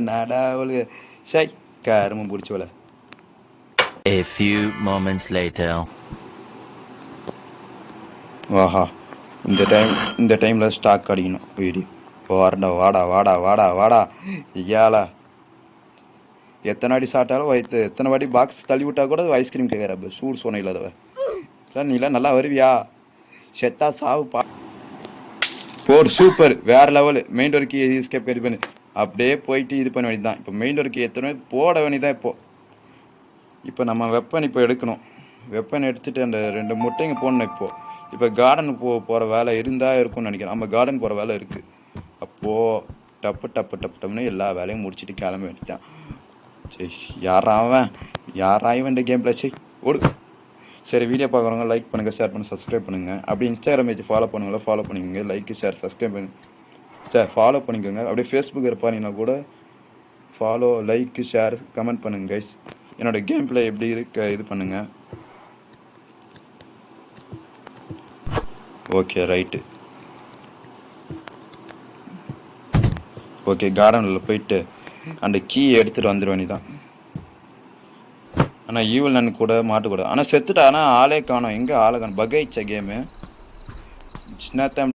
நாடா அவளுக்கு சை கருமம் பிடிச்சவள. A few moments later. Wagah இந்த டைமில் ஸ்டாக் அடிக்கணும் வீடியோ. வாடா வாடா வாடா வாடா வாடா ஐயாலா. எத்தனை வாட்டி சாப்பிட்டாலும் வயிற்று, எத்தனை வாட்டி பாக்ஸ் தள்ளி விட்டா கூட ஐஸ்கிரீம் கேட்குறப்ப சூடு சொன்ன இல்லாதவ சார். நீலாம் நல்லா வருவியா? செத்தா சாவு பா. ஃபோர் சூப்பர், வேற லெவலு. மெயின் டோருக்கு எஸ்கேப் இது பண்ணு, அப்படியே போயிட்டு இது பண்ண வேண்டியது தான். இப்போ மெயின் டோருக்கு எத்தனை போட வேண்டியதான். இப்போ நம்ம வெப்பன் இப்போ எடுக்கணும். வெப்பன் எடுத்துகிட்டு அந்த 2 முட்டைங்க போடணும். இப்போ கார்டன் போகிற வேலை இருந்தால் இருக்கும்னு நினைக்கிறேன். நம்ம கார்டன் போகிற வேலை இருக்குது. அப்போது டப்பு டப்பு டப்பு டப்புன்னு எல்லா வேலையும் முடிச்சுட்டு கிளம்ப வேண்டிட்டான். சரி, யாராவன் இந்த கேம் பிளே ஓடு. சரி, வீடியோ பார்க்குறவங்க லைக் பண்ணுங்கள், ஷேர் பண்ணுங்கள், சப்ஸ்கிரைப் பண்ணுங்கள். அப்படி இன்ஸ்டாகிராம் பேஜ் ஃபாலோ பண்ணுங்களா, ஃபாலோ பண்ணிக்கோங்க. லைக், ஷேர், சப்ஸ்கிரைப் பண்ணி சார் ஃபாலோ பண்ணிக்கோங்க. அப்படியே ஃபேஸ்புக் இருப்பானீங்கன்னா கூட ஃபாலோ, லைக், ஷேர், கமெண்ட் பண்ணுங்க கைஸ். என்னோட கேம் பிளே எப்படி இருக்கு இது பண்ணுங்க. Okay right. ஓகே, கார்டனில் போயிட்டு அந்த கீ எடுத்துகிட்டு வந்துட வேண்டியதான். ஆனால் ஈவில் நான் கூட மாட்டக்கூடாது. ஆனால் செத்துட்டா. ஆனால் ஆளே காணும். எங்கே ஆளை காணும்? பகைச்ச கேமு சின்ன